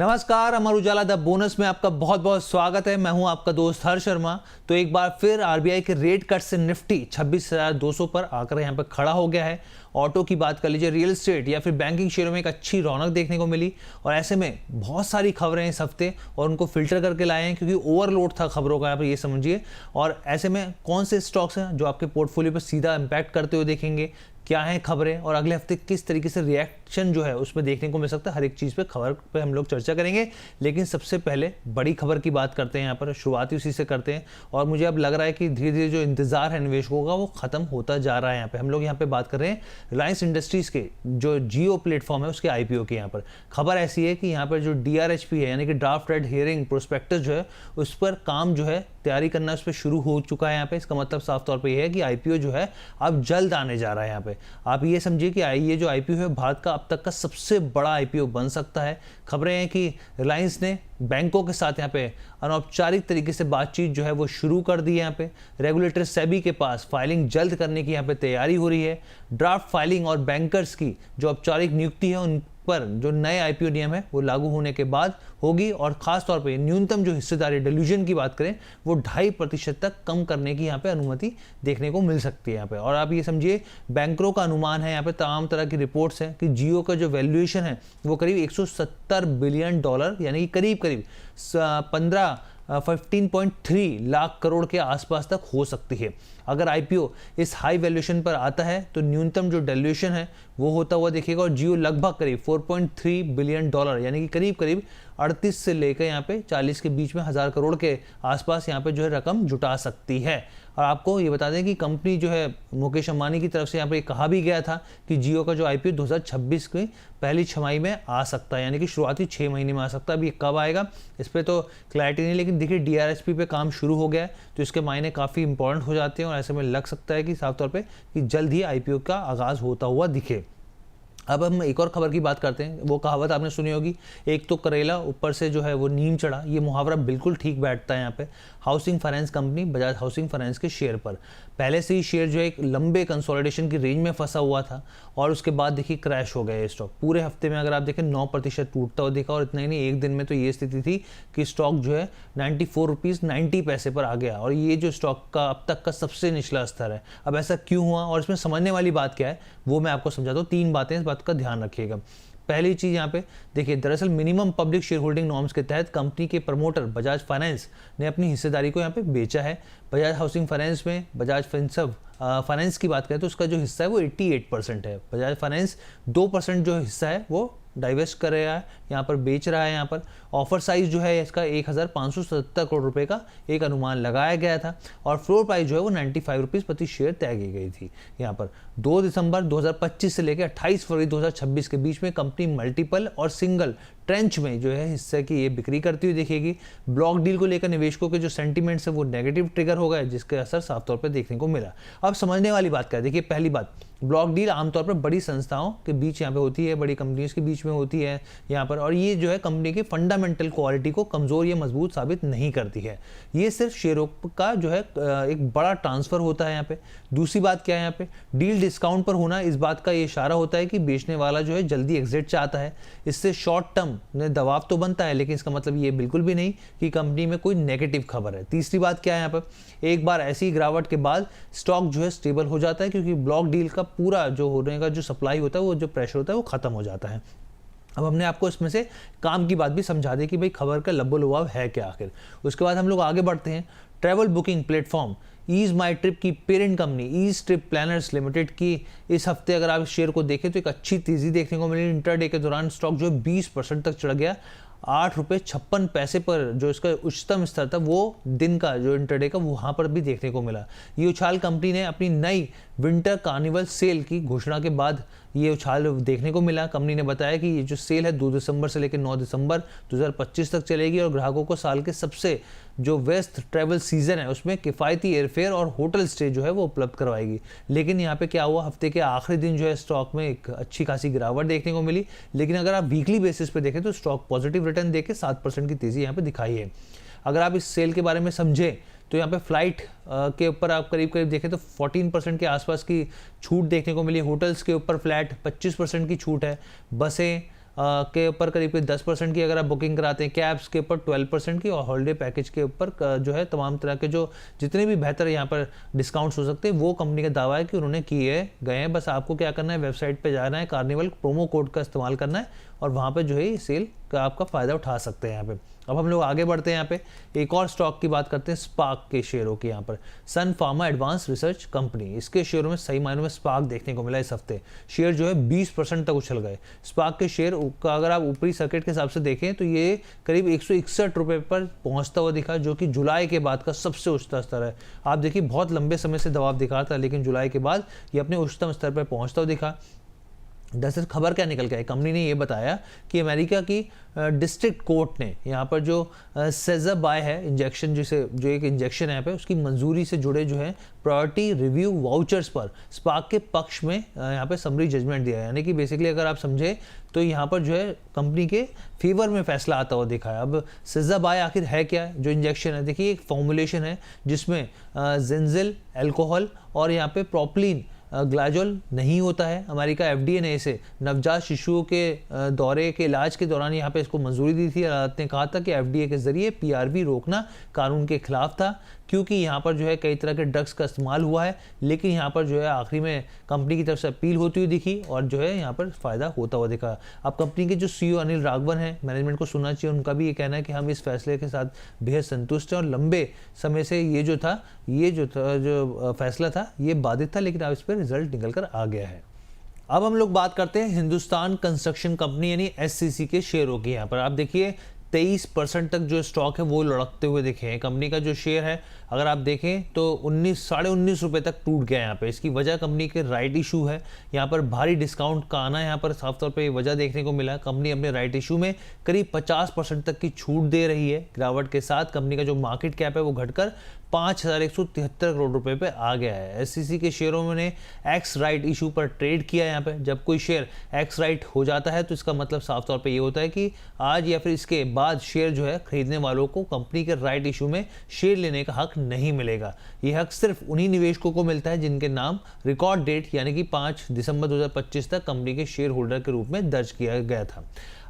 नमस्कार, Amar Ujala the bonus में आपका बहुत बहुत स्वागत है। मैं हूं आपका दोस्त हर्ष शर्मा। तो एक बार फिर आरबीआई के रेट कट से निफ्टी 26,200 पर आकर यहां पर खड़ा हो गया है। ऑटो की बात कर लीजिए, रियल एस्टेट या फिर बैंकिंग शेयरों में एक अच्छी रौनक देखने को मिली और ऐसे में बहुत सारी खबरें इस हफ्ते और उनको फिल्टर करके लाए हैं क्योंकि ओवरलोड था खबरों का, यहाँ पर ये समझिए। और ऐसे में कौन से स्टॉक्स हैं जो आपके पोर्टफोलियो पर सीधा इंपैक्ट करते हुए देखेंगे, क्या है खबरें और अगले हफ्ते किस तरीके से रिएक्शन जो है उसमें देखने को मिल सकता है, हर एक चीज़ पे खबर पे हम लोग चर्चा करेंगे। लेकिन सबसे पहले बड़ी खबर की बात करते हैं, यहाँ पर शुरुआती उसी से करते हैं। और मुझे अब लग रहा है कि धीरे धीरे जो इंतजार है निवेशकों का वो खत्म होता जा रहा है। यहाँ पे हम लोग यहाँ पे बात कर रहे हैं रिलायंस इंडस्ट्रीज के जो जियो प्लेटफॉर्म है उसके आईपीओ की। यहाँ पर खबर ऐसी है कि यहाँ पर जो DRHP है यानी कि ड्राफ्ट रेड हेयरिंग प्रोस्पेक्टस जो है उस पर काम जो है तैयारी करना उस पर शुरू हो चुका है। यहाँ पे इसका मतलब साफ तौर पे ये है कि आईपीओ जो है अब जल्द आने जा रहा है। यहाँ पे आप ये समझिए कि ये जो आईपीओ है भारत का अब तक का सबसे बड़ा आईपीओ बन सकता है। खबरें हैं कि रिलायंस ने बैंकों के साथ यहाँ पे अनौपचारिक तरीके से बातचीत जो है वो शुरू कर दी है। यहाँ पे रेगुलेटर सेबी के पास फाइलिंग जल्द करने की यहाँ पे तैयारी हो रही है। ड्राफ्ट फाइलिंग और बैंकर्स की जो औपचारिक नियुक्ति है उन पर जो नए आईपीओ नियम है वो लागू होने के बाद होगी और खास तौर पे न्यूनतम जो हिस्सेदारी डिल्यूजन की बात करें वो 2.5% तक कम करने की यहाँ पे अनुमति देखने को मिल सकती है यहाँ पे। और आप ये समझिए बैंकरों का अनुमान है, यहाँ पे तमाम तरह की रिपोर्ट्स हैं कि जियो का जो वैल्यूएशन है वो करीब 170 बिलियन डॉलर यानी कि करीब 15.3 लाख करोड़ के आसपास तक हो सकती है। अगर आईपीओ इस हाई वैल्यूएशन पर आता है तो न्यूनतम जो वैल्यूएशन है वो होता हुआ दिखेगा और जियो लगभग करीब 4.3 बिलियन डॉलर यानी कि करीब 38 से लेकर यहाँ पे 40 के बीच में 1000 करोड़ के आसपास यहाँ पे जो है रकम जुटा सकती है। और आपको ये बता दें कि कंपनी जो है मुकेश अंबानी की तरफ से यहाँ पे कहा भी गया था कि जियो का जो आईपीओ 2026 की पहली छमाही में आ सकता है, यानी कि शुरुआती 6 महीने में आ सकता है। अभी कब आएगा इस पर तो क्लैरिटी नहीं, लेकिन देखिए DRHP पे काम शुरू हो गया है तो इसके मायने काफ़ी इंपॉर्टेंट हो जाते हैं और ऐसे में लग सकता है कि साफ तौर पर कि जल्द ही आईपीओ का आगाज़ होता हुआ दिखे। अब हम एक और खबर की बात करते हैं। वो कहावत आपने सुनी होगी, एक तो करेला ऊपर से जो है वो नीम चढ़ा। ये मुहावरा बिल्कुल ठीक बैठता है यहाँ पे housing finance company Bajaj housing finance के शेयर पर। पहले से ही शेयर जो है एक लंबे कंसोलिडेशन की रेंज में फंसा हुआ था और उसके बाद देखिए क्रैश हो गया ये स्टॉक। पूरे हफ्ते में अगर आप देखें 9% टूटता हुआ दिखा और इतना ही नहीं, एक दिन में तो ये स्थिति थी कि स्टॉक जो है 94 रुपीज़ 90 पैसे पर आ गया और ये जो स्टॉक का अब तक का सबसे निचला स्तर है। अब ऐसा क्यों हुआ और इसमें समझने वाली बात क्या है वो मैं आपको समझाता हूँ। 3 बातें, इस बात का ध्यान रखिएगा। पहली चीज यहाँ पे देखिए, दरअसल minimum public share holding norms के तहत कंपनी के प्रमोटर बजाज फाइनेंस ने अपनी हिस्सेदारी को यहाँ पे बेचा है। बजाज हाउसिंग फाइनेंस में बजाज फिनसर्व फाइनेंस की बात करें तो उसका जो हिस्सा है वो 88% है। बजाज फाइनेंस 2% जो हिस्सा है वो डाइवेस्ट कर रहा है, यहाँ पर बेच रहा है। यहाँ पर ऑफर साइज जो है इसका 1577 करोड़ रुपए का एक अनुमान लगाया गया था और फ्लोर प्राइस जो है वो 95 रुपीज़ प्रति शेयर तय की गई थी। यहाँ पर 2 दिसंबर 2025 से लेकर 28 फरवरी 2026 के बीच में कंपनी मल्टीपल और सिंगल ट्रेंच में जो है हिस्से की ये बिक्री करती हुई दिखेगी। ब्लॉक डील को लेकर निवेशकों के जो सेंटीमेंट्स है वो नेगेटिव ट्रिगर हो गए, जिसके असर साफ तौर पर देखने को मिला। अब समझने वाली बात क्या है, देखिए पहली बात, ब्लॉक डील आमतौर पर बड़ी संस्थाओं के बीच यहाँ पे होती है, बड़ी कंपनीज के बीच में होती है यहाँ पर, और ये जो है कंपनी की फंडामेंटल क्वालिटी को कमजोर या मजबूत साबित नहीं करती है। ये सिर्फ शेयरों का जो है एक बड़ा ट्रांसफर होता है यहाँ पे। दूसरी बात क्या है, यहाँ पे डील डिस्काउंट पर होना इस बात का ये इशारा होता है कि बेचने वाला जो है जल्दी एग्जिट चाहता है। इससे शॉर्ट टर्म में दबाव तो बनता है, लेकिन इसका मतलब ये बिल्कुल भी नहीं कि कंपनी में कोई नेगेटिव खबर है। तीसरी बात क्या है, यहाँ पर एक बार ऐसी गिरावट के बाद स्टॉक जो है स्टेबल हो जाता है क्योंकि ब्लॉक डील का पूरा जो होने का जो सप्लाई होता है, वो जो प्रेशर होता है वो खत्म हो जाता है। अब हमने आपको इसमें से काम की बात भी समझा दी कि भाई खबर का लबो-लुभाव है क्या आखिर। उसके बाद हम लोग आगे बढ़ते हैं। Travel booking platform Ease My Trip की parent company Ease Trip Planners Limited की इस हफ्ते अगर आप शेयर को देखें तो एक अच्छी तेजी देखने को मिली। इंट्राडे के दौरान स्टॉक जो है 20% तक चढ़ गया। 8.56 रुपये पर जो इसका उच्चतम स्तर था वो दिन का जो इंटरडे का वहाँ पर भी देखने को मिला। ये उछाल कंपनी ने अपनी नई विंटर कार्निवल सेल की घोषणा के बाद ये उछाल देखने को मिला। कंपनी ने बताया कि ये जो सेल है 2 दिसंबर से लेकर 9 दिसंबर 2025 तक चलेगी और ग्राहकों को साल के सबसे जो व्यस्त ट्रैवल सीजन है उसमें किफ़ायती एयरफेयर और होटल स्टे जो है वो उपलब्ध करवाएगी। लेकिन यहाँ पे क्या हुआ, हफ्ते के आखिरी दिन जो है स्टॉक में एक अच्छी खासी गिरावट देखने को मिली। लेकिन अगर आप वीकली बेसिस पे देखें तो स्टॉक पॉजिटिव रिटर्न देके 7% की तेजी यहाँ पे दिखाई है। अगर आप इस सेल के बारे में समझें तो यहाँ पे फ्लाइट के ऊपर आप करीब देखें तो 14% के आसपास की छूट देखने को मिली। होटल्स के ऊपर फ्लैट 25% की छूट है। बसें के ऊपर करीब 10% की अगर आप बुकिंग कराते हैं, कैब्स के ऊपर 12% की, और हॉलीडे पैकेज के ऊपर जो है तमाम तरह के जो जितने भी बेहतर यहाँ पर डिस्काउंट्स हो सकते हैं वो कंपनी का दावा है कि उन्होंने किए गए हैं। बस आपको क्या करना है, वेबसाइट पे जाना है, कार्निवल प्रोमो कोड का इस्तेमाल करना है और वहाँ पे जो है सेल का आपका फ़ायदा उठा सकते हैं यहाँ पे। अब हम लोग आगे बढ़ते हैं, यहाँ पे एक और स्टॉक की बात करते हैं, स्पार्क के शेयरों की। यहाँ पर सन फार्मा एडवांस रिसर्च कंपनी, इसके शेयरों में सही मायनों में स्पार्क देखने को मिला इस हफ्ते। शेयर जो है 20% तक उछल गए। स्पार्क के शेयर का अगर आप ऊपरी सर्किट के हिसाब से देखें तो ये करीब 161 रुपये पर पहुँचता हुआ दिखा, जो कि जुलाई के बाद का सबसे उच्चतम स्तर है। आप देखिए बहुत लंबे समय से दबाव दिखा था, लेकिन जुलाई के बाद ये अपने उच्चतम स्तर पर पहुँचता हुआ दिखा। दरअसल खबर क्या निकल के आई, कंपनी ने ये बताया कि अमेरिका की डिस्ट्रिक्ट कोर्ट ने यहाँ पर जो सेज़ाबाय है इंजेक्शन, जिसे जो एक इंजेक्शन है यहाँ पे, उसकी मंजूरी से जुड़े जो है प्रायोरिटी रिव्यू वाउचर्स पर स्पार्क के पक्ष में यहाँ पे समरी जजमेंट दिया है। यानी कि बेसिकली अगर आप समझे तो यहाँ पर जो है कंपनी के फेवर में फैसला आता हुआ दिखा है। अब सेज़ाबाय आखिर है क्या है जो इंजेक्शन है, देखिए एक फॉर्मुलेशन है जिसमें जेंजिल अल्कोहल और यहाँ पे प्रोपलीन ग्लाइजोल नहीं होता है। अमेरिका एफडीए ने इसे नवजात शिशुओं के दौरे के इलाज के दौरान यहाँ पे इसको मंजूरी दी थी। अदालत ने कहा था कि एफडीए के जरिए पीआरवी रोकना कानून के खिलाफ था, क्योंकि यहाँ पर जो है कई तरह के ड्रग्स का इस्तेमाल हुआ है। लेकिन यहाँ पर जो है आखिरी में कंपनी की तरफ से अपील होती हुई दिखी और जो है यहाँ पर फ़ायदा होता हुआ दिखा। अब कंपनी के जो सीईओ अनिल राघवन है, मैनेजमेंट को सुनना चाहिए, उनका भी ये कहना है कि हम इस फैसले के साथ बेहद संतुष्ट हैं और लंबे समय से ये जो फैसला था ये बाधित था, लेकिन अब इस पर रिजल्ट निकल कर आ गया है। अब हम लोग बात करते हैं हिंदुस्तान कंस्ट्रक्शन कंपनी यानी एससीसी के शेयरों की। यहाँ पर आप देखिए 23% तक जो स्टॉक है वो लुढ़कते हुए दिखे हैं। कंपनी का जो शेयर है अगर आप देखें तो 19 रुपये तक टूट गया यहाँ पे। इसकी वजह कंपनी के राइट इशू है, यहाँ पर भारी डिस्काउंट का आना यहाँ पर साफ तौर पे वजह देखने को मिला। कंपनी अपने राइट इशू में करीब 50% तक की छूट दे रही है। गिरावट के साथ कंपनी का जो मार्केट कैप है वो घटकर 5,173 करोड़ रुपए पे आ गया है। एससीसी के शेयरों में एक्स राइट इशू पर ट्रेड किया यहाँ पे। जब कोई शेयर एक्स राइट हो जाता है तो इसका मतलब साफ तौर पे ये होता है कि आज या फिर इसके बाद शेयर जो है खरीदने वालों को कंपनी के राइट इशू में शेयर लेने का हक नहीं मिलेगा। ये हक सिर्फ उन्हीं निवेशकों को मिलता है जिनके नाम रिकॉर्ड डेट यानी कि 5 दिसंबर 2025 तक कंपनी के शेयर होल्डर के रूप में दर्ज किया गया था।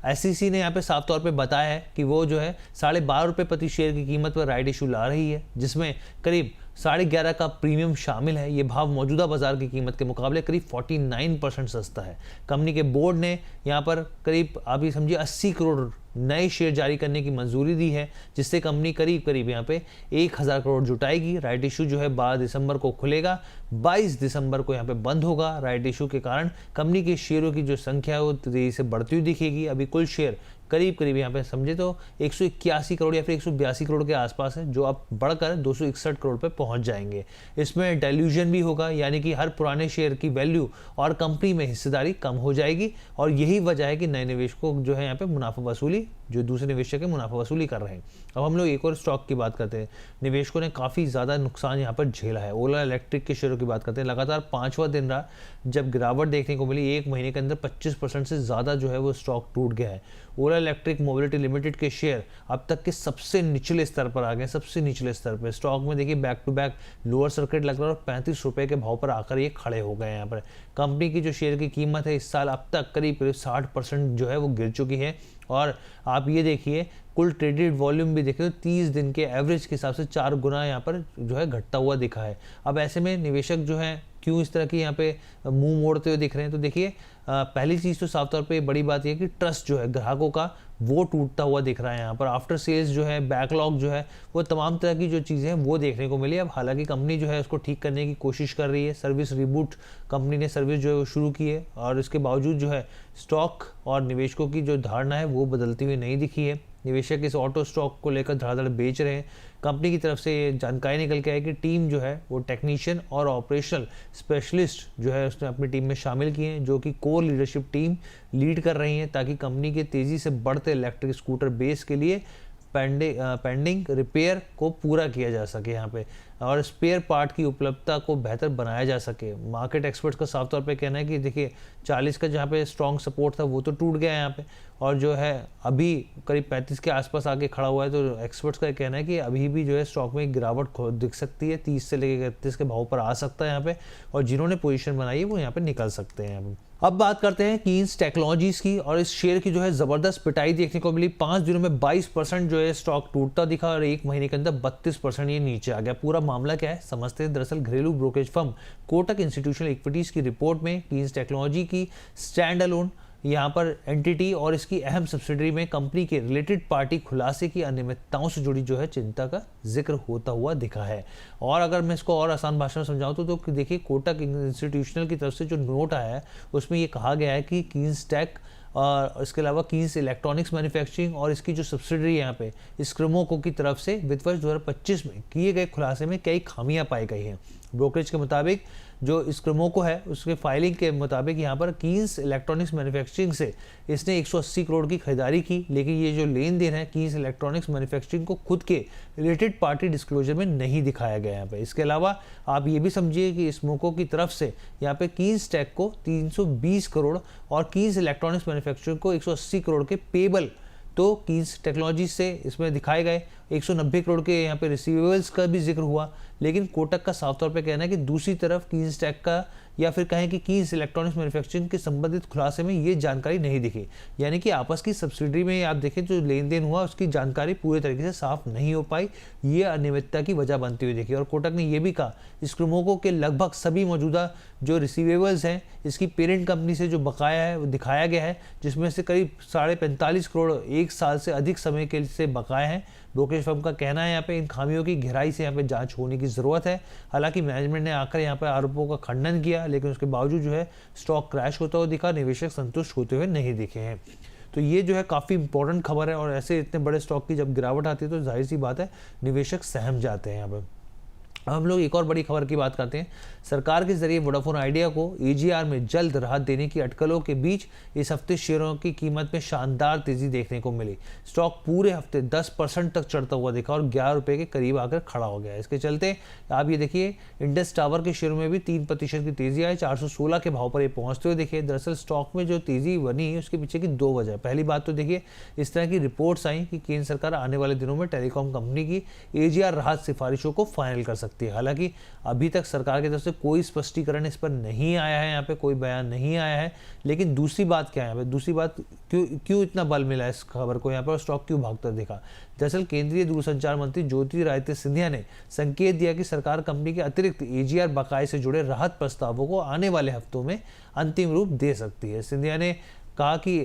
एससीसी ने यहाँ पे साफ तौर पे बताया है कि वो जो है 12.5 रुपये प्रति शेयर की कीमत पर राइट इशू ला रही है, जिसमें करीब 11.5 का प्रीमियम शामिल है। ये भाव मौजूदा बाजार की कीमत के मुकाबले करीब 49% सस्ता है। कंपनी के बोर्ड ने यहाँ पर करीब आप ये समझिए 80 करोड़ नए शेयर जारी करने की मंजूरी दी है, जिससे कंपनी करीब यहाँ पे 1000 करोड़ जुटाएगी। राइट इशू जो है 12 दिसंबर को खुलेगा, 22 दिसंबर को यहाँ पे बंद होगा। राइट इशू के कारण कंपनी के शेयरों की जो संख्या है वो तेजी से बढ़ती हुई दिखेगी। अभी कुल शेयर करीब यहाँ पे समझे तो 181 करोड़ या फिर 182 करोड़ के आसपास है, जो अब बढ़कर 261 करोड़ पे पहुंच जाएंगे। इसमें डाइल्यूजन भी होगा, यानी कि हर पुराने शेयर की वैल्यू और कंपनी में हिस्सेदारी कम हो जाएगी, और यही वजह है कि नए निवेशकों जो है यहाँ पे मुनाफा वसूली, जो दूसरे निवेशक है मुनाफा वसूली कर रहे हैं। अब हम लोग एक और स्टॉक की बात करते हैं। निवेशकों ने काफ़ी ज़्यादा नुकसान यहाँ पर झेला है। ओला इलेक्ट्रिक के शेयरों की बात करते हैं। लगातार 5वां दिन रहा जब गिरावट देखने को मिली। एक महीने के अंदर 25% से ज़्यादा जो है वो स्टॉक टूट गया है। ओला इलेक्ट्रिक मोबिलिटी लिमिटेड के शेयर अब तक के सबसे निचले स्तर पर आ गए, सबसे निचले स्तर पर। स्टॉक में देखिए back to back lower circuit लग रहा है और 35 रुपये के भाव पर आकर ये खड़े हो गए यहाँ पर। कंपनी की जो शेयर की कीमत है इस साल अब तक करीब 60% जो है वो गिर चुकी है। और आप ये देखिए कुल ट्रेडेड वॉल्यूम भी देखें तो 30 दिन के एवरेज के हिसाब से 4 गुना यहाँ पर जो है घटता हुआ दिखा है। अब ऐसे में निवेशक जो है क्यों इस तरह की यहाँ पे मुंह मोड़ते हुए दिख रहे हैं, तो देखिए पहली चीज़ तो साफ तौर पे बड़ी बात यह है कि ट्रस्ट जो है ग्राहकों का वो टूटता हुआ दिख रहा है। यहाँ पर आफ्टर सेल्स जो है, बैकलॉग जो है, वो तमाम तरह की जो चीज़ें हैं वो देखने को मिली। अब हालांकि कंपनी जो है उसको ठीक करने की कोशिश कर रही है। सर्विस रिबूट कंपनी ने सर्विस जो है शुरू की है, और इसके बावजूद जो है स्टॉक और निवेशकों की जो धारणा है वो बदलती हुई नहीं दिखी है। निवेशक इस ऑटो स्टॉक को लेकर धड़ाधड़ बेच रहे हैं। कंपनी की तरफ से ये जानकारी निकल के आई कि टीम जो है वो टेक्नीशियन और ऑपरेशनल स्पेशलिस्ट जो है उसने अपनी टीम में शामिल किए हैं, जो कि कोर लीडरशिप टीम लीड कर रही हैं, ताकि कंपनी के तेज़ी से बढ़ते इलेक्ट्रिक स्कूटर बेस के लिए पेंडिंग रिपेयर को पूरा किया जा सके। यहाँ पे और स्पेयर पार्ट की उपलब्धता को बेहतर बनाया जा सके। मार्केट एक्सपर्ट्स का साफ तौर पे कहना है कि देखिए 40 का जहाँ पे स्ट्रॉन्ग सपोर्ट था वो तो टूट गया है यहाँ पे, और जो है अभी करीब 35 के आसपास आके खड़ा हुआ है। तो एक्सपर्ट्स का कहना है कि अभी भी जो है स्टॉक में एक गिरावट दिख सकती है, 30 से लेकर 31 के भाव पर आ सकता है यहाँ पे, और जिन्होंने पोजीशन बनाई है वो यहाँ पे निकल सकते हैं। अब बात करते हैं कीन्स टेक्नोलॉजीज की, और इस शेयर की जो है जबरदस्त पिटाई देखने को मिली। 5 दिनों में 22% जो है स्टॉक टूटता दिखा, और 1 महीने के अंदर 32% ये नीचे आ गया। पूरा मामला क्या है समझते हैं। दरअसल घरेलू brokerage firm Kotak institutional equities की रिपोर्ट में कीन्स टेक्नोलॉजी की स्टैंड अलोन यहाँ पर एंटिटी और इसकी अहम सब्सिडरी में कंपनी के रिलेटेड पार्टी खुलासे की अनियमितताओं से जुड़ी जो है चिंता का जिक्र होता हुआ दिखा है। और अगर मैं इसको और आसान भाषा में समझाऊं तो देखिए कोटक इंस्टीट्यूशनल की तरफ से जो नोट आया है उसमें ये कहा गया है कि कीन्स टेक और इसके अलावा कीन्स इलेक्ट्रॉनिक्स मैन्युफैक्चरिंग और इसकी जो सब्सिडरी यहाँ पे स्क्रोमोको की तरफ से वित्त वर्ष 2025 में किए गए खुलासे में कई खामियां पाई गई हैं। ब्रोकरेज के मुताबिक जो स्क्रोमोको है उसके फाइलिंग के मुताबिक यहाँ पर कीन्स इलेक्ट्रॉनिक्स मैन्युफैक्चरिंग से इसने 180 करोड़ की खरीदारी की, लेकिन ये जो लेन देन है कीन्स इलेक्ट्रॉनिक्स मैन्युफैक्चरिंग को खुद के रिलेटेड पार्टी डिस्क्लोजर में नहीं दिखाया गया यहाँ पे। इसके अलावा आप ये भी समझिए कि स्मोको की तरफ से यहाँ पे कीन्स टेक को 320 करोड़ और कीन्स इलेक्ट्रॉनिक्स मैन्युफैक्चरिंग को 180 करोड़ के पेबल तो कीन्स टेक्नोलॉजी से इसमें दिखाए गए। 190 करोड़ के यहाँ पे रिसीवेबल्स का भी जिक्र हुआ, लेकिन कोटक का साफ तौर पे कहना है कि दूसरी तरफ कीन्स टेक का या फिर कहें कि कीन्स इलेक्ट्रॉनिक्स मैन्युफैक्चरिंग के संबंधित खुलासे में ये जानकारी नहीं दिखी। यानी कि आपस की सब्सिडरी में आप देखें जो लेन देन हुआ उसकी जानकारी पूरे तरीके से साफ नहीं हो पाई, ये अनियमितता की वजह बनती हुई देखी। और कोटक ने यह भी कहा स्क्रोमोको के लगभग सभी मौजूदा जो रिसीवेबल्स हैं इसकी पेरेंट कंपनी से जो बकाया है वो दिखाया गया है, जिसमें से करीब 45.5 करोड़ 1 साल से अधिक समय के से बकाया हैं। ब्रोकरेज फर्म का कहना है यहाँ पे इन खामियों की गहराई से यहाँ पे जांच होने की ज़रूरत है। हालांकि मैनेजमेंट ने आकर यहाँ पे आरोपों का खंडन किया, लेकिन उसके बावजूद जो है स्टॉक क्रैश होता हुआ दिखा, निवेशक संतुष्ट होते हुए नहीं दिखे हैं। तो ये जो है काफ़ी इंपॉर्टेंट खबर है, और ऐसे इतने बड़े स्टॉक की जब गिरावट आती है तो जाहिर सी बात है निवेशक सहम जाते हैं यहाँ पर। अब हम लोग एक और बड़ी खबर की बात करते हैं। सरकार के जरिए वोडाफोन आइडिया को एजीआर में जल्द राहत देने की अटकलों के बीच इस हफ्ते शेयरों की कीमत में शानदार तेजी देखने को मिली। स्टॉक पूरे हफ्ते 10% तक चढ़ता हुआ दिखा और 11 रुपये के करीब आकर खड़ा हो गया। इसके चलते आप ये देखिए इंडस टावर के शेयरों में भी 3% की तेजी आई, 416 के भाव पर ये पहुंचते हुए देखिए। दरअसल स्टॉक में जो तेजी बनी उसके पीछे की 2 वजह। पहली बात तो देखिए इस तरह की रिपोर्ट्स आई कि केंद्र सरकार आने वाले दिनों में टेलीकॉम कंपनी की एजीआर राहत सिफारिशों को फाइनल कर सकती है। हालांकि अभी तक सरकार की तरफ से कोई स्पष्टीकरण इस पर नहीं आया है, यहाँ पे कोई बयान नहीं आया है। लेकिन दूसरी बात क्या है, यहाँ पे दूसरी बात क्यों इतना बल मिला इस खबर को, यहाँ पर स्टॉक क्यों भागता दिखा। दरअसल केंद्रीय दूरसंचार मंत्री ज्योतिरादित्य सिंधिया ने संकेत दिया कि सरकार कंपनी के अतिरिक्त एजीआर बकाये से जुड़े राहत प्रस्तावों को आने वाले हफ्तों में अंतिम रूप दे सकती है। सिंधिया ने कहा कि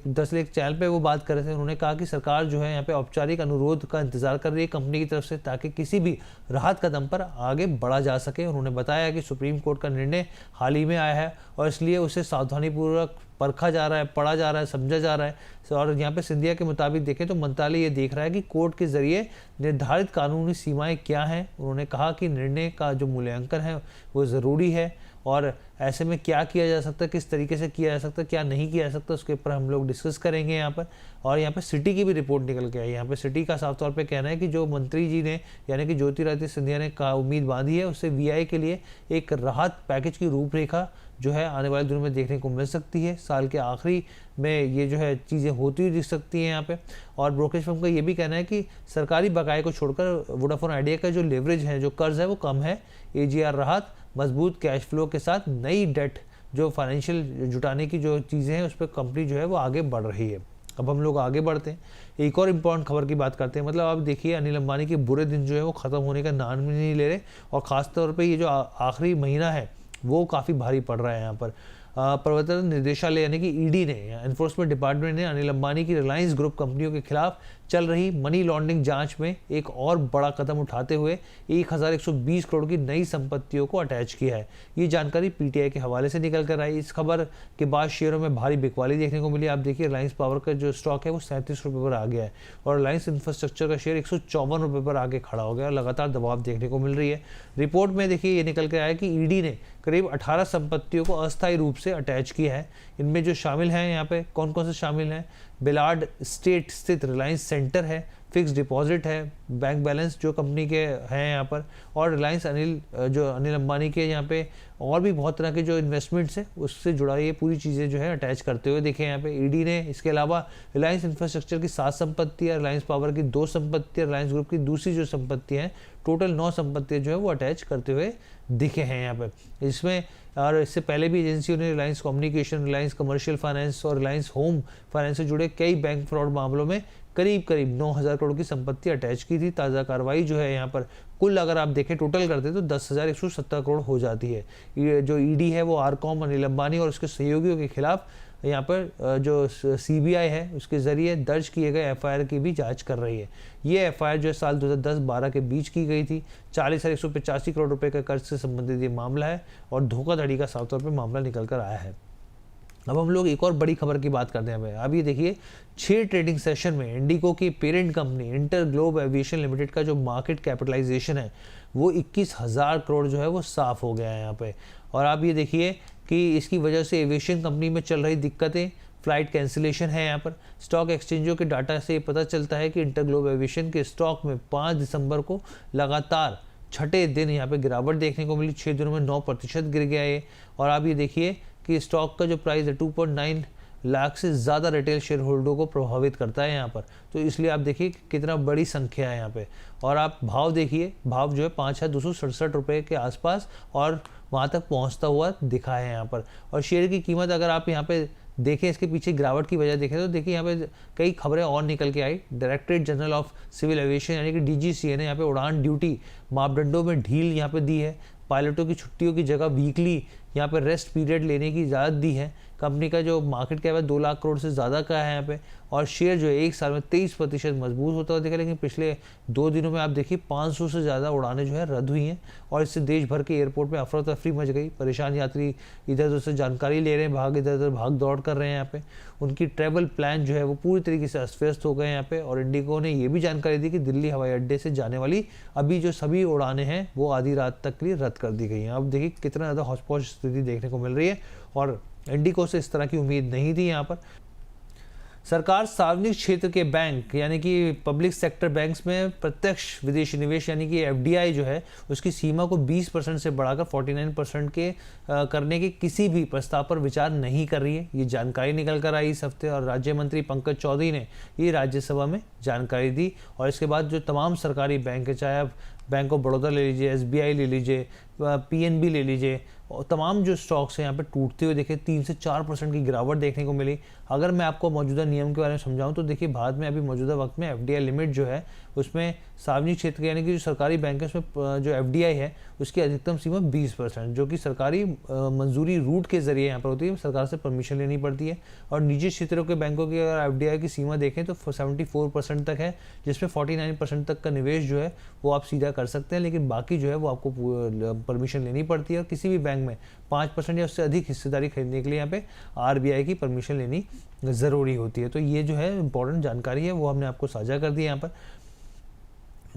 दरअसल एक चैनल पे वो बात कर रहे थे, उन्होंने कहा कि सरकार जो है यहाँ पे औपचारिक अनुरोध का इंतजार कर रही है कंपनी की तरफ से, ताकि किसी भी राहत कदम पर आगे बढ़ा जा सके। उन्होंने बताया कि सुप्रीम कोर्ट का निर्णय हाल ही में आया है और इसलिए उसे सावधानीपूर्वक परखा जा रहा है, पढ़ा जा रहा है, समझा जा रहा है। और यहाँ पे सिंधिया के मुताबिक देखें तो मंत्रालय ये देख रहा है कि कोर्ट के जरिए निर्धारित कानूनी सीमाएं क्या हैं। उन्होंने कहा कि निर्णय का जो मूल्यांकन है वो ज़रूरी है, और ऐसे में क्या किया जा सकता है, किस तरीके से किया जा सकता है, क्या नहीं किया जा सकता, उसके ऊपर हम लोग डिस्कस करेंगे यहाँ पर। और यहाँ पे सिटी की भी रिपोर्ट निकल के आई। यहाँ पे सिटी का साफ तौर पे कहना है कि जो मंत्री जी ने यानी कि ज्योतिरादित्य सिंधिया ने उम्मीद बांधी है उससे वीआई के लिए एक राहत पैकेज की रूपरेखा जो है आने वाले दिनों में देखने को मिल सकती है। साल के आखिरी में ये जो है चीज़ें होती हुई दिख सकती हैं यहाँ पे। और ब्रोकरेज फर्म का ये भी कहना है कि सरकारी बकाये को छोड़कर वोडाफोन आइडिया का जो लेवरेज है, जो कर्ज है वो कम है। एजीआर राहत, मजबूत कैश फ्लो के साथ नई डेट जो फाइनेंशियल जुटाने की जो चीज़ें हैं उस पर कंपनी जो है वो आगे बढ़ रही है। अब हम लोग आगे बढ़ते हैं, एक और इम्पॉर्टेंट खबर की बात करते हैं। मतलब आप देखिए अनिल अंबानी के बुरे दिन जो है वो ख़त्म होने का नाम भी नहीं ले रहे, और ख़ास तौर पे ये जो आखिरी महीना है वो काफ़ी भारी पड़ रहा है। यहाँ पर प्रवर्तन निदेशालय यानी कि ईडी ने, एनफोर्समेंट डिपार्टमेंट ने अनिल अंबानी की रिलायंस ग्रुप कंपनियों के खिलाफ चल रही मनी लॉन्ड्रिंग जांच में एक और बड़ा कदम उठाते हुए 1120 करोड़ की नई संपत्तियों को अटैच किया है। ये जानकारी पीटीआई के हवाले से निकल कर आई। इस खबर के बाद शेयरों में भारी बिकवाली देखने को मिली। आप देखिए रिलायंस पावर का जो स्टॉक है वो 37 रुपये पर आ गया है, और रिलायंस इंफ्रास्ट्रक्चर का शेयर 154 रुपये पर आगे खड़ा हो गया, और लगातार दबाव देखने को मिल रही है। रिपोर्ट में देखिए ये निकल कर आया कि ईडी ने करीब 18 संपत्तियों को अस्थायी रूप से अटैच किया है। इनमें जो शामिल हैं यहाँ पे कौन कौन से शामिल हैं, बेलार्ड स्टेट स्थित रिलायंस सेंटर है, फिक्स डिपॉजिट है, बैंक बैलेंस जो कंपनी के हैं यहाँ पर, और रिलायंस अनिल अंबानी के यहाँ पे और भी बहुत तरह के जो इन्वेस्टमेंट्स है उससे जुड़ा ये पूरी चीज़ें जो है अटैच करते हुए देखें यहाँ पे ईडी ने। इसके अलावा रिलायंस इंफ्रास्ट्रक्चर की 7 संपत्तियाँ, रिलायंस पावर की 2 संपत्तियाँ, रिलायंस ग्रुप की दूसरी जो संपत्तियाँ हैं, टोटल 9 संपत्तियाँ जो है वो अटैच करते हुए दिखे हैं यहाँ पे इसमें। और इससे पहले भी एजेंसियों ने Reliance communication, Reliance commercial finance और रिलायंस होम फाइनेंस से जुड़े कई बैंक फ्रॉड मामलों में करीब 9,000 करोड़ की संपत्ति अटैच की थी। ताज़ा कार्रवाई जो है यहाँ पर कुल अगर आप देखें टोटल करते तो 10,170 करोड़ हो जाती है। ये जो ईडी है वो आरकॉम, अनिल अंबानी और उसके सहयोगियों के खिलाफ यहाँ पर जो सीबीआई है उसके ज़रिए दर्ज किए गए एफआईआर की भी जांच कर रही है। ये एफआईआर जो साल 2010-12 के बीच की गई थी। 40,185 करोड़ रुपए का कर्ज से संबंधित ये मामला है और धोखाधड़ी का साफ तौर पर मामला निकल कर आया है। अब हम लोग एक और बड़ी खबर की बात करते हैं। अब ये देखिए 6 ट्रेडिंग सेशन में इंडिगो की parent company inter globe aviation limited का जो मार्केट कैपिटलाइजेशन है वो 21,000 करोड़ जो है वो साफ हो गया है यहाँ पे। और आप ये देखिए कि इसकी वजह से एविएशन कंपनी में चल रही दिक्कतें, फ्लाइट कैंसिलेशन है यहाँ पर। स्टॉक एक्सचेंजों के डाटा से पता चलता है कि इंटर ग्लोब एविएशन के स्टॉक में 5 दिसंबर को लगातार छठे दिन यहाँ पे गिरावट देखने को मिली। 6 दिनों में 9% गिर गया ये। और आप ये देखिए कि स्टॉक का जो प्राइस है 2.9 लाख से ज़्यादा रिटेल शेयर होल्डरों को प्रभावित करता है यहाँ पर। तो इसलिए आप देखिए कितना बड़ी संख्या है यहाँ पे। और आप भाव देखिए, भाव जो है 5,267 रुपये के आसपास और वहाँ तक पहुँचता हुआ दिखा है यहाँ पर। और शेयर की कीमत अगर आप यहाँ पे देखें, इसके पीछे गिरावट की वजह देखें तो देखिए यहाँ पे कई खबरें और निकल के आई। Directorate general of civil aviation यानी कि डीजीसीए ने यहाँ पे उड़ान ड्यूटी मापदंडों में ढील यहाँ पे दी है। पायलटों की छुट्टियों की जगह वीकली यहाँ पे रेस्ट पीरियड लेने की इजाज़त दी है। कंपनी का जो मार्केट कैप है 2 लाख करोड़ से ज़्यादा का है यहाँ पे। और शेयर जो है एक साल में 23% मजबूत होता हुआ दिखा। लेकिन पिछले 2 दिनों में आप देखिए 500 से ज़्यादा उड़ानें जो है रद्द हुई हैं और इससे देश भर के एयरपोर्ट में अफरा तफरी मच गई। परेशान यात्री इधर उधर से जानकारी ले रहे हैं, इधर उधर भाग दौड़ कर रहे हैं यहाँ पे। उनकी ट्रैवल प्लान जो है वो पूरी तरीके से अस्त व्यस्त हो गए यहाँ पे। और इंडिगो ने ये भी जानकारी दी कि दिल्ली हवाई अड्डे से जाने वाली अभी जो सभी उड़ानें हैं वो आधी रात तक के लिए रद्द कर दी गई हैं। अब देखिए कितना ज़्यादा हौच-पौच स्थिति देखने को मिल रही है और इंडिगो से इस तरह की उम्मीद नहीं थी यहाँ पर। सरकार सार्वजनिक क्षेत्र के बैंक यानी कि पब्लिक सेक्टर बैंक्स में प्रत्यक्ष विदेशी निवेश यानी कि एफडीआई जो है उसकी सीमा को 20% से बढ़ाकर 49% के करने के किसी भी प्रस्ताव पर विचार नहीं कर रही है। ये जानकारी निकल कर आई इस हफ्ते और राज्य मंत्री पंकज चौधरी ने ये राज्यसभा में जानकारी दी। और इसके बाद जो तमाम सरकारी बैंक है, चाहे आप बैंक ऑफ बड़ौदा ले लीजिए, एसबीआई ले लीजिए, पीएनबी ले लीजिए, और तमाम जो स्टॉक्स हैं यहाँ पे टूटते हुए देखे। 3 से 4% की गिरावट देखने को मिली। अगर मैं आपको मौजूदा नियम के बारे में समझाऊं तो देखिए भारत में अभी मौजूदा वक्त में एफडीआई लिमिट जो है उसमें सार्वजनिक क्षेत्र यानी कि जो सरकारी बैंक है उसमें जो एफडीआई है उसकी अधिकतम सीमा 20%, जो कि सरकारी मंजूरी रूट के जरिए यहाँ पर होती है, सरकार से परमिशन लेनी पड़ती है। और निजी क्षेत्रों के बैंकों की अगर एफडीआई की सीमा देखें तो 74% तक है, जिसमें 49% तक का निवेश जो है वो आप सीधा कर सकते हैं, लेकिन बाकी जो है वो आपको परमिशन लेनी पड़ती है। और किसी भी बैंक में 5% या उससे अधिक हिस्सेदारी खरीदने के लिए यहाँ पे आरबीआई की परमिशन लेनी ज़रूरी होती है। तो ये जो है इंपॉर्टेंट जानकारी है वो हमने आपको साझा कर दी यहाँ पर।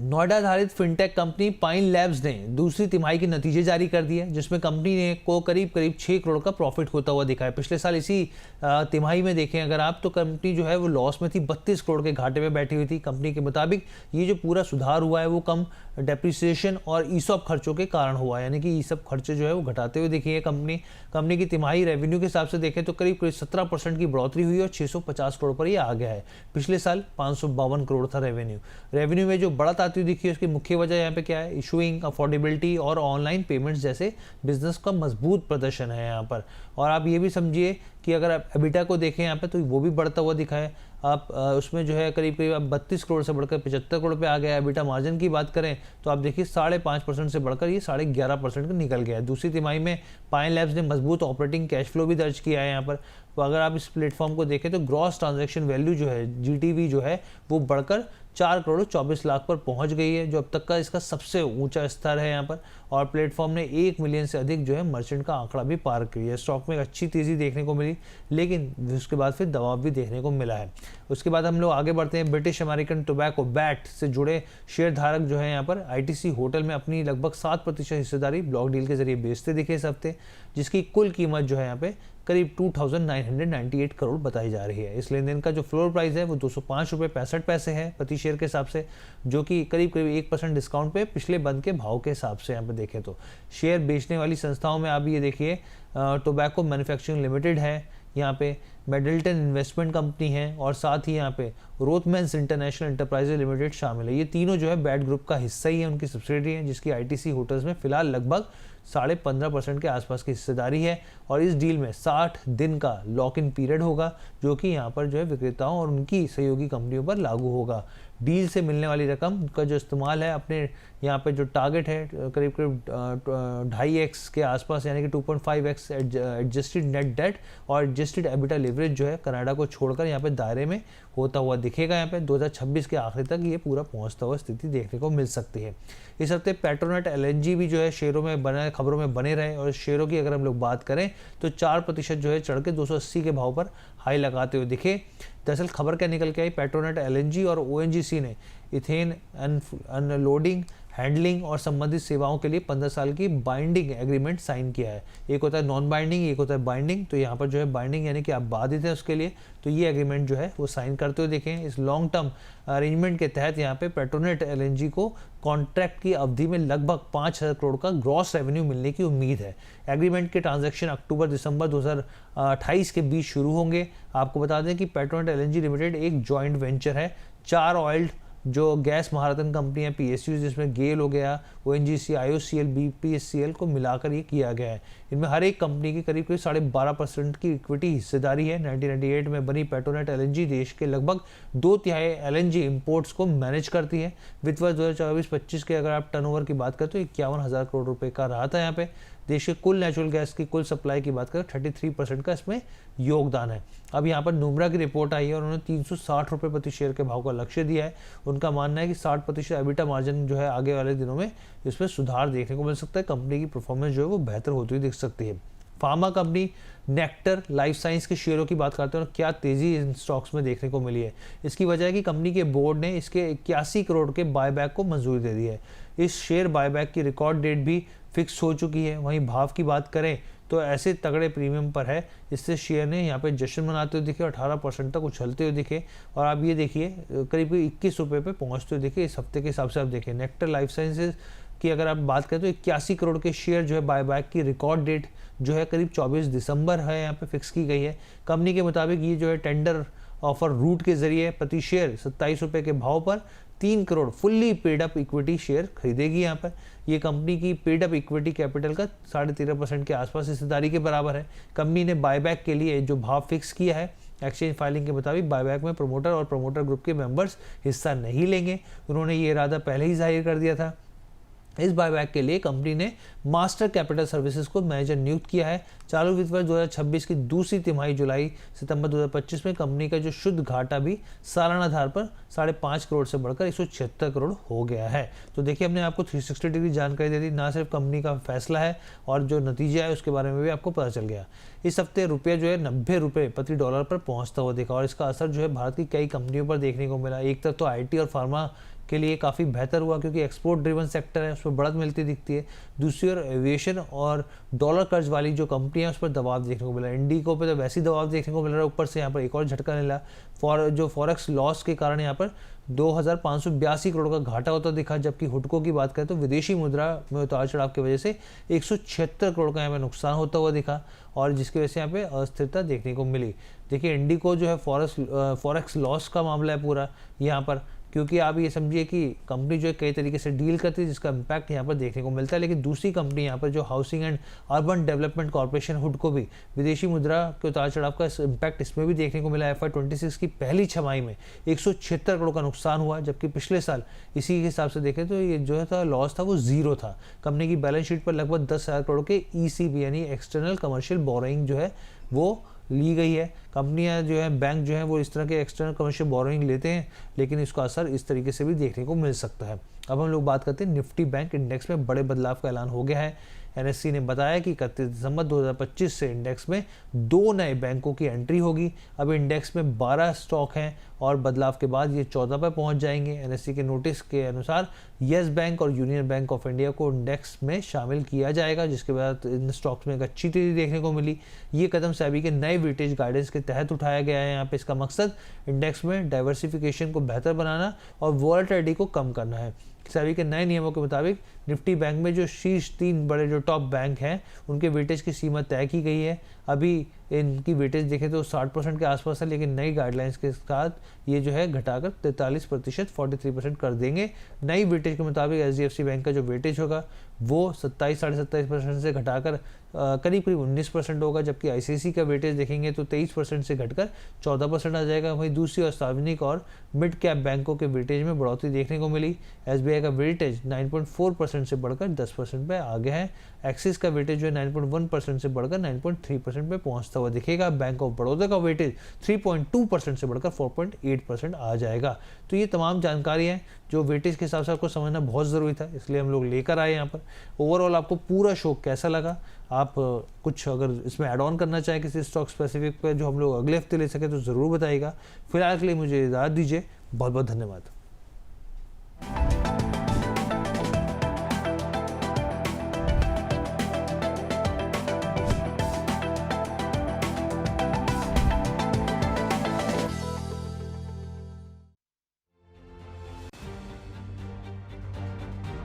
नोएडा आधारित फिनटेक कंपनी पाइन लैब्स ने दूसरी तिमाही के नतीजे जारी कर दिए, जिसमें कंपनी ने को करीब 6 करोड़ का प्रॉफिट होता हुआ दिखा है। पिछले साल इसी तिमाही में देखें अगर आप तो कंपनी जो है वो लॉस में थी, 32 करोड़ के घाटे में बैठी हुई थी। कंपनी के मुताबिक ये जो पूरा सुधार हुआ है वो कम डेप्रिसिएशन और ईसॉप खर्चों के कारण हुआ है, यानी कि ईसॉप खर्चे जो है वो घटाते हुए देखिए। कंपनी की तिमाही रेवेन्यू के हिसाब से देखें तो करीब 17% की बढ़ोतरी हुई और 650 करोड़ पर ये आ गया है। पिछले साल 552 करोड़ था रेवेन्यू में जो बढ़त आती हुई दिखी है उसकी मुख्य वजह यहाँ पे क्या है, इशूइंग, अफोर्डेबिलिटी और ऑनलाइन पेमेंट्स जैसे बिजनेस का मजबूत प्रदर्शन है यहाँ पर। और आप ये भी समझिए कि अगर आप एबिटा को देखें यहाँ पे तो वो भी बढ़ता हुआ दिखा है। आप उसमें जो है करीब अब 32 करोड़ से बढ़कर 75 करोड़ पे आ गया है। एबिटा मार्जिन की बात करें तो आप देखिए 5.5% से बढ़कर ये 11.5% का निकल गया है। दूसरी तिमाही में पाइन लैब्स ने मजबूत ऑपरेटिंग कैश फ्लो भी दर्ज किया है यहाँ पर। तो अगर आप इस प्लेटफॉर्म को देखें तो ग्रॉस ट्रांजैक्शन वैल्यू जो है, जीटीवी जो है वो बढ़कर 4 करोड़ 24 लाख पर पहुंच गई है, जो अब तक का इसका सबसे ऊंचा स्तर है यहाँ पर। और प्लेटफॉर्म ने 1 मिलियन से अधिक जो है मर्चेंट का आंकड़ा भी पार किया है। स्टॉक में अच्छी तेज़ी देखने को मिली, लेकिन उसके बाद फिर दबाव भी देखने को मिला है। उसके बाद हम लोग आगे बढ़ते हैं। ब्रिटिश अमेरिकन टोबैको बैट से जुड़े शेयर धारक जो है यहाँ पर आईटीसी होटल में अपनी लगभग 7% हिस्सेदारी ब्लॉक डील के जरिए बेचते दिखे इस हफ्ते, जिसकी कुल कीमत जो है यहाँ पे करीब 2998 करोड़ बताई जा रही है। इस लेन देन का जो फ्लोर प्राइस है वो 205 रुपये 65 पैसे है प्रति शेयर के हिसाब से, जो कि करीब करीब 1% डिस्काउंट पे पिछले बंद के भाव के हिसाब से यहाँ पे देखें तो। शेयर बेचने वाली संस्थाओं में आप ये देखिए टोबैको मैन्युफैक्चरिंग लिमिटेड है, यहाँ पे मिडल्टन इन्वेस्टमेंट कंपनी है और साथ ही यहाँ पे रोथमैन्स इंटरनेशनल एंटरप्राइजेज लिमिटेड शामिल है। ये तीनों जो है बैट ग्रुप का हिस्सा ही है, उनकी सब्सिडियरी है, जिसकी आईटीसी होटल्स में फिलहाल लगभग 15.5% के आसपास की हिस्सेदारी है। और इस डील में 60 दिन का लॉक इन पीरियड होगा, जो कि यहाँ पर जो है विक्रेताओं और उनकी सहयोगी कंपनियों पर लागू होगा। डील से मिलने वाली रकम का जो इस्तेमाल है अपने यहाँ पे जो टारगेट है करीब करीब 2.5x के आसपास, यानी कि 2.5x एडजस्टेड नेट डेट और एडजस्टेड एबिटा लिवरेज जो है कनाडा को छोड़कर यहाँ पे दायरे में होता हुआ दिखेगा। यहाँ पे 2026 के आखिर तक ये पूरा पहुँचता हुआ स्थिति देखने को मिल सकती है। इस हफ्ते पेट्रोनेट LNG भी जो है शेयरों में बने, खबरों में बने रहे और शेयरों की अगर हम लोग बात करें तो 4% जो है चढ़ के 280 के भाव पर हाई लगाते हुए दिखे। दरअसल खबर क्या निकल के आई, पेट्रोनेट LNG और ONGC ने इथेन अनलोडिंग, हैंडलिंग और संबंधित सेवाओं के लिए 15 साल की बाइंडिंग एग्रीमेंट साइन किया है। एक होता है नॉन बाइंडिंग, एक होता है बाइंडिंग। तो यहाँ पर जो है बाइंडिंग यानी कि आप बाधित हैं उसके लिए, तो ये एग्रीमेंट जो है वो साइन करते हुए देखें। इस लॉन्ग टर्म अरेंजमेंट के तहत यहाँ पे पेट्रोनेट LNG को कॉन्ट्रैक्ट की अवधि में लगभग 5,000 करोड़ का ग्रॉस रेवेन्यू मिलने की उम्मीद है। एग्रीमेंट के ट्रांजैक्शन अक्टूबर-दिसंबर 2028 के बीच शुरू होंगे। आपको बता दें कि पेट्रोनेट LNG लिमिटेड एक जॉइंट वेंचर है 4 ऑयल जो गैस महारथन कंपनी है PSU, जिसमें गेल हो गया, ONGC, IOCL, BPCL को मिलाकर ये किया गया है। इनमें हर एक कंपनी की करीब करीब 12.5% की इक्विटी हिस्सेदारी है। 1998 में बनी पेट्रोनेट LNG देश के लगभग 2/3 LNG इंपोर्ट्स को मैनेज करती है। वित्त वर्ष 2024-25 के अगर आप टर्नओवर की बात करें तो 51,000 करोड़ रुपए का रहा था। यहाँ पे देश के कुल नेचुरल गैस की कुल सप्लाई की बात करें 33% का इसमें योगदान है। अब यहाँ पर नुमरा की रिपोर्ट आई है और उन्होंने 360 रुपये प्रति शेयर के भाव का लक्ष्य दिया है। उनका मानना है कि 60% एबिटा मार्जिन जो है आगे वाले दिनों में इसमें सुधार देखने को मिल सकता है। कंपनी की परफॉर्मेंस जो है वो बेहतर होती हुई दिख सकती है। Pharma company nectar life science के शेयरों की बात करते हैं और क्या तेजी इन स्टॉक्स में देखने को मिली है। इसकी वजह है कि कंपनी के बोर्ड ने इसके 81 करोड़ के बायबैक को मंजूरी दे दी है। इस शेयर बायबैक की रिकॉर्ड डेट भी फिक्स हो चुकी है। वहीं भाव की बात करें तो ऐसे तगड़े प्रीमियम पर है, इससे शेयर ने यहाँ पे जश्न मनाते हुए दिखे और 18% तक उछलते हुए दिखे। और आप ये देखिए करीब 21 रुपये पे पहुँचते हुए दिखे। इस हफ्ते के हिसाब से आप देखें नेक्टर लाइफ साइंसेज की अगर आप बात करें तो 81 करोड़ के शेयर जो है बायबैक की रिकॉर्ड डेट जो है करीब 24 दिसंबर है यहाँ पे फिक्स की गई है। कंपनी के मुताबिक ये जो है टेंडर ऑफर रूट के जरिए प्रति शेयर 27 रुपये के भाव पर 3 crore fully paid up equity share खरीदेगी। यहाँ पर ये कंपनी की पेड अप इक्विटी कैपिटल का 13.5% के आसपास हिस्सेदारी के बराबर है। कंपनी ने बायबैक के लिए जो भाव फिक्स किया है एक्सचेंज फाइलिंग के मुताबिक बायबैक में प्रमोटर और प्रमोटर ग्रुप के मेंबर्स हिस्सा नहीं लेंगे। उन्होंने ये इरादा पहले ही जाहिर कर दिया था। इस बायबैक के लिए कंपनी ने मास्टर कैपिटल सर्विसेज को मैनेजर नियुक्त किया है। चालू वित्त वर्ष 2026 की दूसरी तिमाही जुलाई सितंबर 2025 में कंपनी का जो शुद्ध घाटा भी सालाना आधार पर 5.5 करोड़ से बढ़कर 176 करोड़ हो गया है। तो देखिए हमने आपको 360 डिग्री जानकारी दे दी, ना सिर्फ कंपनी का फैसला है और जो नतीजा है उसके बारे में भी आपको पता चल गया। इस हफ्ते रुपया जो है 90 रुपये प्रति डॉलर पर पहुँचता हुआ देखा और इसका असर जो है भारत की कई कंपनियों पर देखने को मिला। एक तरफ तो IT और फार्मा के लिए काफ़ी बेहतर हुआ क्योंकि एक्सपोर्ट ड्रिवन सेक्टर है, उसमें बढ़त मिलती दिखती है। दूसरी ओर एविएशन और डॉलर कर्ज वाली जो कंपनियां उस पर दबाव देखने को मिला। इंडिको पे तो वैसे ही दबाव देखने को मिल रहा है, ऊपर से यहाँ पर एक और झटका मिला जो फॉरेक्स लॉस के कारण यहाँ पर 2,582 करोड़ का घाटा होता दिखा। जबकि हुडको की बात करें तो विदेशी मुद्रा में उतार चढ़ाव की वजह से 176 करोड़ का यहाँ पर नुकसान होता हुआ दिखा और जिसकी वजह से यहाँ पे अस्थिरता देखने को मिली। देखिए इंडिको जो है फॉरेक्स लॉस का मामला है पूरा यहाँ पर, क्योंकि आप ये समझिए कि कंपनी जो है कई तरीके से डील करती है जिसका इम्पैक्ट यहाँ पर देखने को मिलता है। लेकिन दूसरी कंपनी यहाँ पर जो housing and urban development corporation हुडको भी विदेशी मुद्रा के उतार चढ़ाव का इम्पैक्ट इसमें भी देखने को मिला। FY26 की पहली छमाही में 176 करोड़ का नुकसान हुआ, जबकि पिछले साल इसी के हिसाब से देखें तो ये जो था लॉस था वो जीरो था। कंपनी की बैलेंस शीट पर लगभग 10,000 करोड़ के ECB यानी एक्सटर्नल कमर्शियल बोरोइंग जो है वो ली गई है। कंपनियां जो है बैंक जो है वो इस तरह के एक्सटर्नल कमर्शियल बोरोइंग लेते हैं, लेकिन इसका असर इस तरीके से भी देखने को मिल सकता है। अब हम लोग बात करते हैं निफ्टी बैंक इंडेक्स में बड़े बदलाव का ऐलान हो गया है। एनएससी ने बताया कि 31 दिसंबर 2025 से इंडेक्स में 2 नए बैंकों की एंट्री होगी। अब इंडेक्स में 12 स्टॉक हैं और बदलाव के बाद ये 14 पर पहुंच जाएंगे। एनएससी के नोटिस के अनुसार येस बैंक और यूनियन बैंक ऑफ इंडिया को इंडेक्स में शामिल किया जाएगा, जिसके बाद इन स्टॉक्स में एक अच्छी तेजी देखने को मिली। ये कदम सेबी के नए वेटेज गाइडेंस के तहत उठाया गया है। यहाँ पे इसका मकसद इंडेक्स में डाइवर्सिफिकेशन को बेहतर बनाना और वॉलेटिलिटी को कम करना है। सेबी के नए नियमों के मुताबिक निफ्टी बैंक में जो शीर्ष 3 बड़े जो टॉप बैंक हैं उनके वेटेज की सीमा तय की गई है। अभी इनकी वेटेज देखें तो 60% के आसपास है, लेकिन नई गाइडलाइंस के साथ ये जो है घटाकर 43% 43% कर देंगे। नई वेटेज के मुताबिक एचडीएफसी बैंक का जो वेटेज होगा वो 27 साढ़े 27% से घटाकर करीब 19% होगा, जबकि आईसीआईसी का वेटेज देखेंगे तो 23% से घटकर 14% आ जाएगा। वहीं दूसरी ओर सार्वजनिक और मिड कैप बैंकों के वेटेज में बढ़ोतरी देखने को मिली। एसबीआई का वेटेज 9.4% से बढ़कर 10% पे आ गया है। एक्सिस का वेटेज जो है 9.1% से बढ़कर 9.3% पे पहुंचता हुआ दिखेगा। बैंक ऑफ बड़ौदा का वेटेज 3.2% से बढ़कर 4.8% आ जाएगा। तो ये तमाम जानकारी है जो वेटेज के हिसाब से आपको समझना बहुत ज़रूरी था, इसलिए हम लोग लेकर आए यहाँ पर। ओवरऑल आपको पूरा शो कैसा लगा? आप कुछ अगर इसमें ऐड ऑन करना चाहें किसी स्टॉक स्पेसिफिक पे जो हम लोग अगले हफ्ते ले सके तो ज़रूर बताइएगा। फिलहाल के लिए मुझे इजाज़त दीजिए। बहुत बहुत धन्यवाद।